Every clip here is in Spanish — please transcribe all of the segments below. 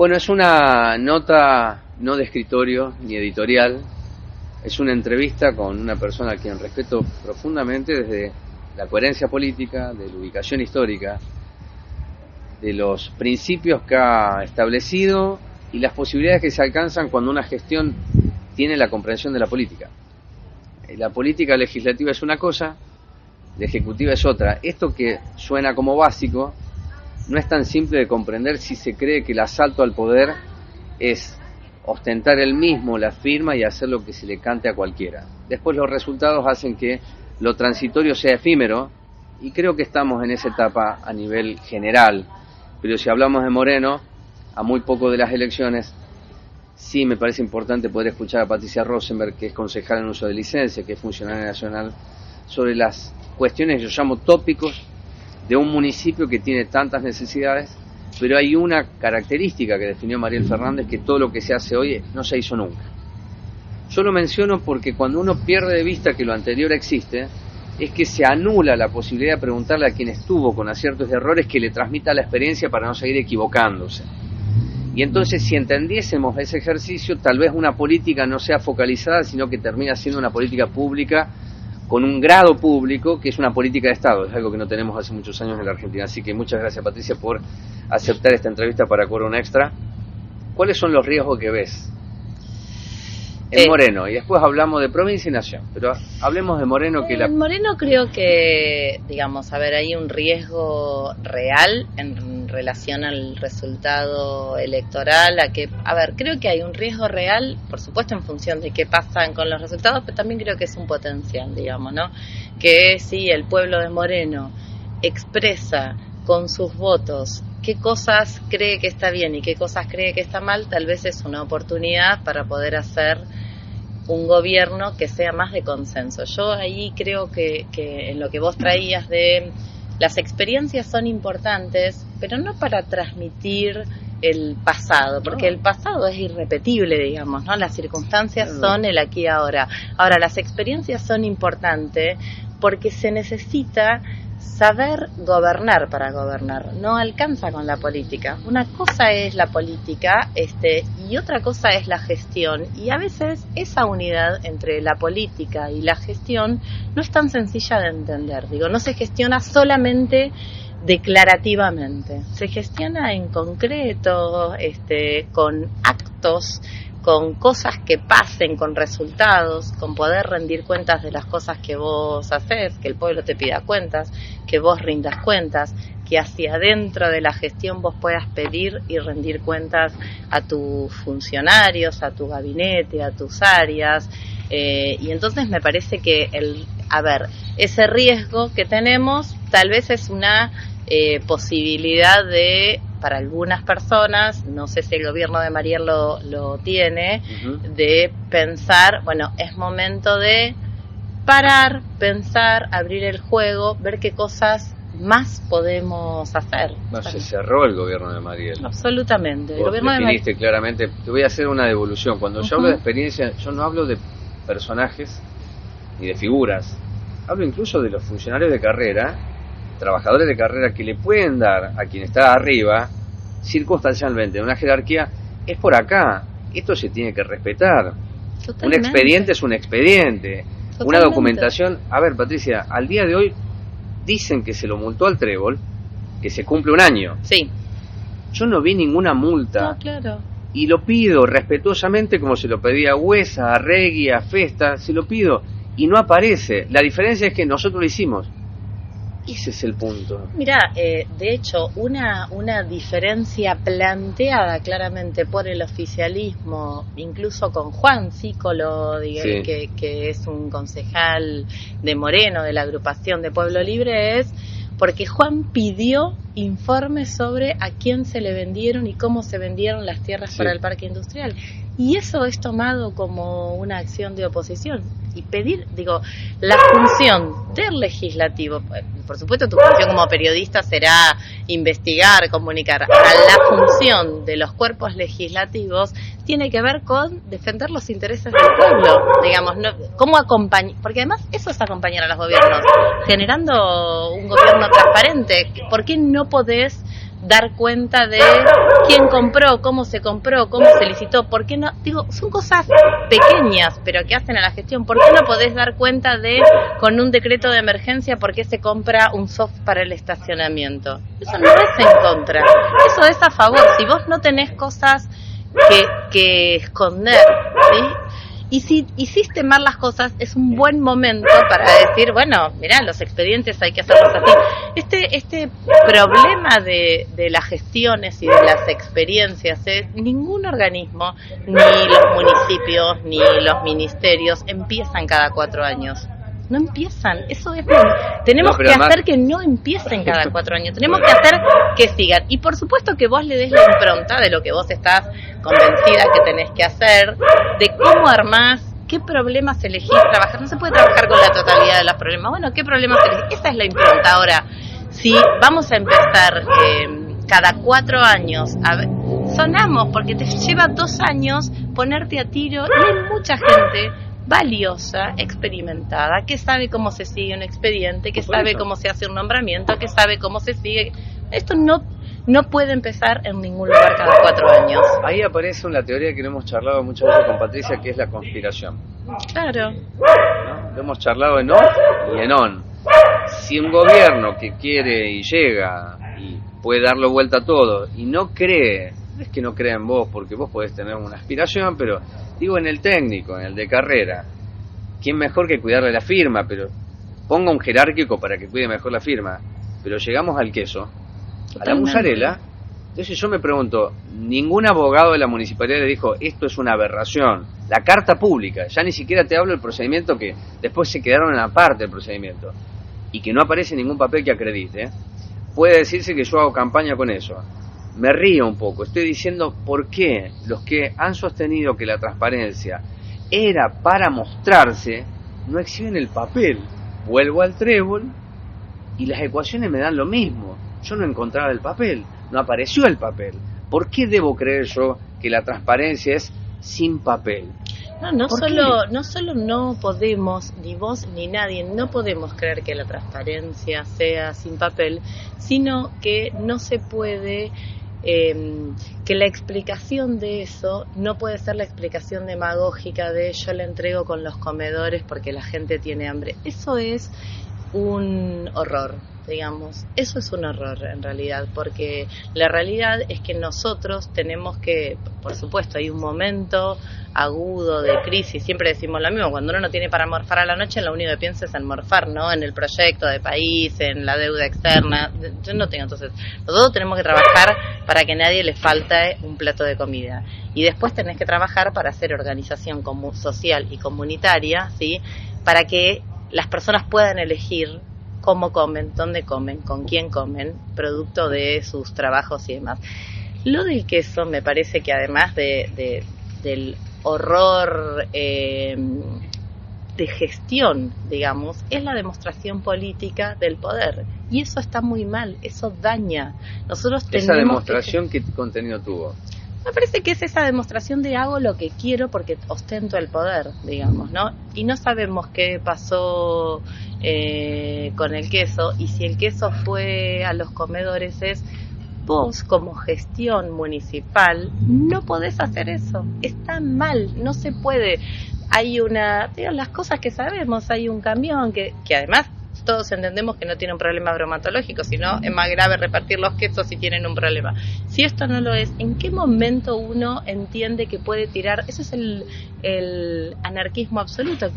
Bueno, es una nota no de escritorio ni editorial, es una entrevista con una persona a quien respeto profundamente desde la coherencia política, de la ubicación histórica, de los principios que ha establecido y las posibilidades que se alcanzan cuando una gestión tiene la comprensión de la política. La política legislativa es una cosa, la ejecutiva es otra. Esto que suena como básico no es tan simple de comprender si se cree que el asalto al poder es ostentar el mismo la firma y hacer lo que se le cante a cualquiera. Después los resultados hacen que lo transitorio sea efímero y creo que estamos en esa etapa a nivel general. Pero si hablamos de Moreno, a muy poco de las elecciones, sí me parece importante poder escuchar a Patricia Rosenberg, que es concejal en uso de licencia, que es funcionaria nacional, sobre las cuestiones que yo llamo tópicos de un municipio que tiene tantas necesidades, pero hay una característica que definió Mariel Fernández, que todo lo que se hace hoy no se hizo nunca. Yo lo menciono porque cuando uno pierde de vista que lo anterior existe, es que se anula la posibilidad de preguntarle a quien estuvo con aciertos y errores que le transmita la experiencia para no seguir equivocándose. Y entonces, si entendiésemos ese ejercicio, tal vez una política no sea focalizada, sino que termina siendo una política pública con un grado público, que es una política de Estado. Es algo que no tenemos hace muchos años en la Argentina. Así que muchas gracias, Patricia, por aceptar esta entrevista para Corona Extra. ¿Cuáles son los riesgos que ves en Moreno? Y después hablamos de provincia y nación, pero hablemos de Moreno. En Moreno creo que, hay un riesgo real en relación al resultado electoral, creo que hay un riesgo real, por supuesto en función de qué pasan con los resultados, pero también creo que es un potencial, ¿no? Que si el pueblo de Moreno expresa con sus votos qué cosas cree que está bien y qué cosas cree que está mal, tal vez es una oportunidad para poder hacer un gobierno que sea más de consenso. Yo ahí creo que en lo que vos traías de las experiencias son importantes, pero no para transmitir el pasado, porque el pasado es irrepetible, ¿no? Las circunstancias son el aquí y ahora. Ahora, las experiencias son importantes porque se necesita saber gobernar para gobernar. No alcanza con la política. Una cosa es la política, y otra cosa es la gestión. Y a veces esa unidad entre la política y la gestión no es tan sencilla de entender. No se gestiona solamente declarativamente. Se gestiona en concreto, con actos, con cosas que pasen, con resultados, con poder rendir cuentas de las cosas que vos haces, que el pueblo te pida cuentas, que vos rindas cuentas, que hacia adentro de la gestión vos puedas pedir y rendir cuentas a tus funcionarios, a tu gabinete, a tus áreas, y entonces me parece que ese riesgo que tenemos tal vez es una posibilidad para algunas personas, no sé si el gobierno de Mariel lo tiene, de pensar, es momento de parar, pensar, abrir el juego, ver qué cosas más podemos hacer. No, se cerró el gobierno de Mariel. Absolutamente. Vos definiste claramente. Te voy a hacer una devolución. Cuando yo hablo de experiencia, yo no hablo de personajes ni de figuras. Hablo incluso de los funcionarios de carrera, trabajadores de carrera, que le pueden dar a quien está arriba circunstancialmente una jerarquía. Es por acá, esto se tiene que respetar. Totalmente. Un expediente es un expediente. Totalmente. Una documentación. Patricia, al día de hoy dicen que se lo multó al Trébol, que se cumple un año. Sí. Yo no vi ninguna multa. No, claro. Y lo pido respetuosamente, como se lo pedía a Huesa, a Regui, a Festa, se lo pido y no aparece. La diferencia es que nosotros lo hicimos. Ese es el punto. Mirá, de hecho, una diferencia planteada claramente por el oficialismo, incluso con Juan Cícolo, sí, que es un concejal de Moreno, de la agrupación de Pueblo Libre, es porque Juan pidió informes sobre a quién se le vendieron y cómo se vendieron las tierras para el parque industrial. Y eso es tomado como una acción de oposición. Y pedir, la función del legislativo, por supuesto tu función como periodista será investigar, comunicar. Ahora, la función de los cuerpos legislativos tiene que ver con defender los intereses del pueblo, cómo acompañar, porque además eso es acompañar a los gobiernos, generando un gobierno transparente. ¿Por qué no podés dar cuenta de quién compró, cómo se licitó, por qué no, digo, son cosas pequeñas, pero que hacen a la gestión. ¿Por qué no podés dar cuenta de, con un decreto de emergencia, por qué se compra un soft para el estacionamiento? Eso no es en contra, eso es a favor. Si vos no tenés cosas que esconder, ¿sí? Y si hiciste mal las cosas, es un buen momento para decir, bueno, mirá, los expedientes hay que hacerlos así. Este problema de las gestiones y de las experiencias, ningún organismo, ni los municipios, ni los ministerios, empiezan cada 4 años. No empiezan, eso es... Tenemos que hacer que no empiecen cada 4 años, tenemos que hacer que sigan. Y por supuesto que vos le des la impronta de lo que vos estás convencida que tenés que hacer, de cómo armás, qué problemas elegís trabajar. No se puede trabajar con la totalidad de los problemas. Bueno, ¿qué problemas elegís? Esa es la impronta. Ahora, si vamos a empezar cada 4 años, sonamos, porque te lleva 2 años ponerte a tiro, y hay mucha gente valiosa, experimentada, que sabe cómo se sigue un expediente, que sabe cómo se hace un nombramiento, que sabe cómo se sigue. Esto no puede empezar en ningún lugar cada 4 años. Ahí aparece una teoría que lo hemos charlado muchas veces con Patricia, que es la conspiración. Claro. ¿No? Lo hemos charlado en off y en on. Si un gobierno que quiere y llega y puede darle vuelta a todo y no cree, es que no cree en vos, porque vos podés tener una aspiración, pero digo en el técnico, en el de carrera, ¿quién mejor que cuidarle la firma? Pero ponga un jerárquico para que cuide mejor la firma. Pero llegamos al queso, a la mozzarella. Entonces yo me pregunto, ningún abogado de la municipalidad le dijo, esto es una aberración. La carta pública, ya ni siquiera te hablo del procedimiento, que después se quedaron en la parte del procedimiento, y que no aparece ningún papel que acredite. Puede decirse que yo hago campaña con eso. Me río un poco, estoy diciendo por qué los que han sostenido que la transparencia era para mostrarse, no exhiben el papel. Vuelvo al trébol y las ecuaciones me dan lo mismo. Yo no encontraba el papel, no apareció el papel. ¿Por qué debo creer yo que la transparencia es sin papel? No solo no podemos, ni vos ni nadie, no podemos creer que la transparencia sea sin papel, sino que no se puede... que la explicación de eso no puede ser la explicación demagógica de yo le entrego con los comedores porque la gente tiene hambre. Eso es un horror, digamos. Eso es un horror en realidad, porque la realidad es que nosotros tenemos que, por supuesto, hay un momento agudo de crisis, siempre decimos lo mismo, cuando uno no tiene para morfar a la noche, lo único que piensa es en morfar, ¿no? En el proyecto de país, en la deuda externa. Yo no tengo, entonces, nosotros tenemos que trabajar para que a nadie le falte un plato de comida, y después tenés que trabajar para hacer organización social y comunitaria, ¿sí? Para que las personas puedan elegir cómo comen, dónde comen, con quién comen, producto de sus trabajos y demás. Lo del queso me parece que además del horror de gestión, digamos, es la demostración política del poder. Y eso está muy mal, eso daña. Nosotros tenemos ¿Esa demostración qué contenido tuvo? Me parece que es esa demostración de hago lo que quiero porque ostento el poder, digamos, ¿no? Y no sabemos qué pasó con el queso, y si el queso fue a los comedores es... Vos, como gestión municipal, no podés hacer eso. Está mal, no se puede. Hay las cosas que sabemos, hay un camión que además todos entendemos que no tiene un problema bromatológico, sino es más grave repartir los quesos si tienen un problema. Si esto no lo es, ¿en qué momento uno entiende que puede tirar? Eso es el anarquismo absoluto.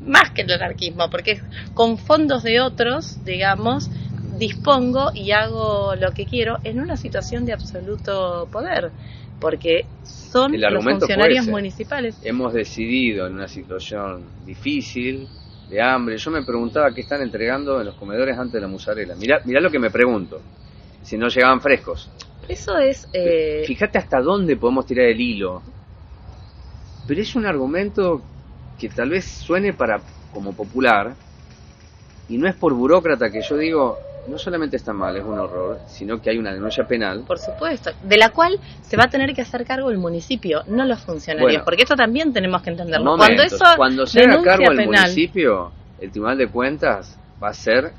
Más que el anarquismo, porque con fondos de otros, digamos, dispongo y hago lo que quiero en una situación de absoluto poder, porque son los funcionarios municipales. Hemos decidido en una situación difícil, de hambre. Yo me preguntaba qué están entregando en los comedores antes de la mozzarella. Mirá lo que me pregunto, si no llegaban frescos. Eso es... Fíjate hasta dónde podemos tirar el hilo. Pero es un argumento que tal vez suene como popular, y no es por burócrata que yo digo, no solamente está mal, es un horror, sino que hay una denuncia penal. Por supuesto, de la cual se va a tener que hacer cargo el municipio, no los funcionarios, porque esto también tenemos que entenderlo. Cuando se haga cargo el municipio, el Tribunal de Cuentas va a ser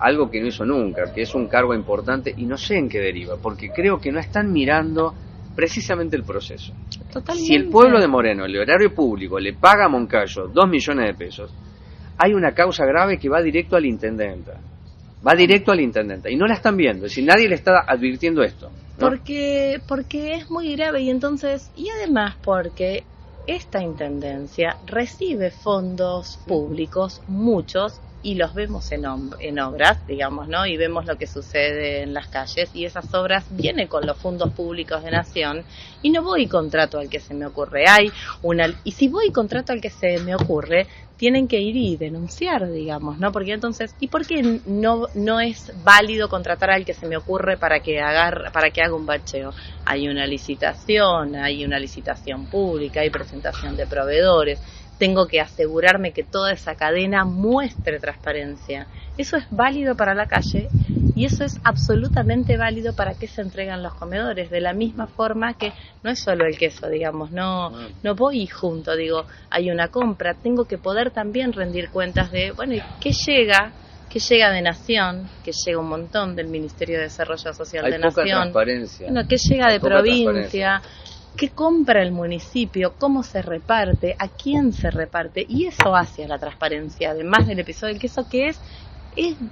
algo que no hizo nunca, que es un cargo importante, y no sé en qué deriva, porque creo que no están mirando precisamente el proceso. Totalmente. Si el pueblo de Moreno, el erario público, le paga a Moncayo 2 millones de pesos, hay una causa grave que va directo al intendente. Va directo al intendente. Y no la están viendo. Es decir, nadie le está advirtiendo esto, ¿no? Porque es muy grave y además porque esta intendencia recibe fondos públicos, muchos, y los vemos en obras, digamos, ¿no? Y vemos lo que sucede en las calles, y esas obras vienen con los fondos públicos de Nación, y no voy y contrato al que se me ocurre. Y si voy y contrato al que se me ocurre, tienen que ir y denunciar, digamos, ¿no? Porque entonces, ¿y por qué no es válido contratar al que se me ocurre para que haga un bacheo? Hay una licitación pública, hay presentación de proveedores. Tengo que asegurarme que toda esa cadena muestre transparencia. Eso es válido para la calle y eso es absolutamente válido para que se entregan los comedores. De la misma forma que no es solo el queso, digamos, no voy junto, digo, hay una compra, tengo que poder también rendir cuentas de, bueno, ¿qué llega de Nación? Que llega un montón del Ministerio de Desarrollo Social de Nación. Hay poca transparencia. Bueno, ¿qué llega de provincia? ¿Qué compra el municipio? ¿Cómo se reparte? ¿A quién se reparte? Y eso hace a la transparencia, además del episodio del queso, que es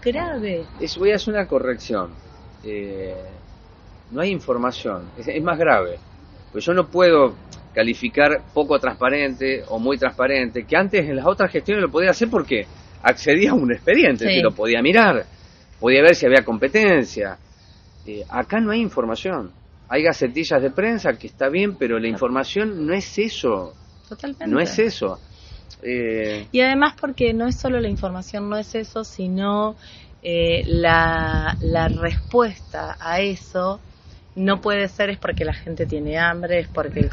grave. Voy a hacer una corrección. No hay información. Es más grave. Pues yo no puedo calificar poco transparente o muy transparente, que antes en las otras gestiones lo podía hacer porque accedía a un expediente, sí. Que lo podía mirar, podía ver si había competencia. Acá no hay información. Hay gacetillas de prensa, que está bien, pero la información no es eso. Totalmente. No es eso. Y además porque no es solo la información, no es eso, sino la respuesta a eso no puede ser es porque la gente tiene hambre, es porque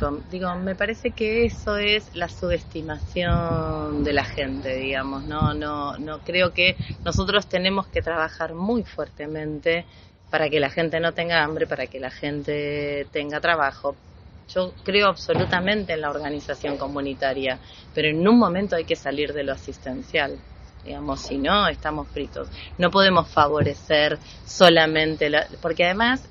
me parece que eso es la subestimación de la gente, digamos. No creo que nosotros tenemos que trabajar muy fuertemente para que la gente no tenga hambre, para que la gente tenga trabajo. Yo creo absolutamente en la organización comunitaria, pero en un momento hay que salir de lo asistencial. Digamos, si no, estamos fritos. No podemos favorecer solamente, porque además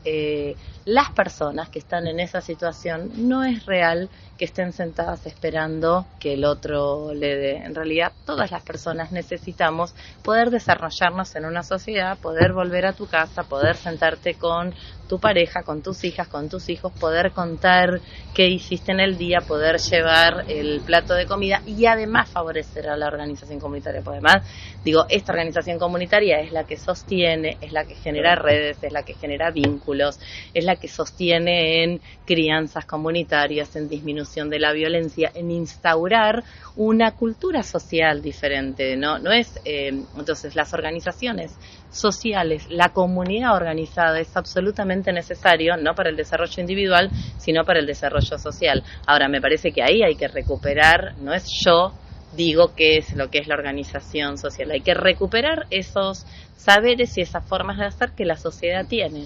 las personas que están en esa situación no es real que estén sentadas esperando que el otro le dé. En realidad, todas las personas necesitamos poder desarrollarnos en una sociedad, poder volver a tu casa, poder sentarte con tu pareja, con tus hijas, con tus hijos, poder contar qué hiciste en el día, poder llevar el plato de comida y además favorecer a la organización comunitaria. Porque además, esta organización comunitaria es la que sostiene, es la que genera redes, es la que genera vínculos, es la que sostiene en crianzas comunitarias, en disminución de la violencia, en instaurar una cultura social diferente, no es entonces las organizaciones sociales, la comunidad organizada es absolutamente necesario, no para el desarrollo individual, sino para el desarrollo social. Ahora, me parece que ahí hay que recuperar, no es yo digo qué es lo que es la organización social, hay que recuperar esos saberes y esas formas de hacer que la sociedad tiene.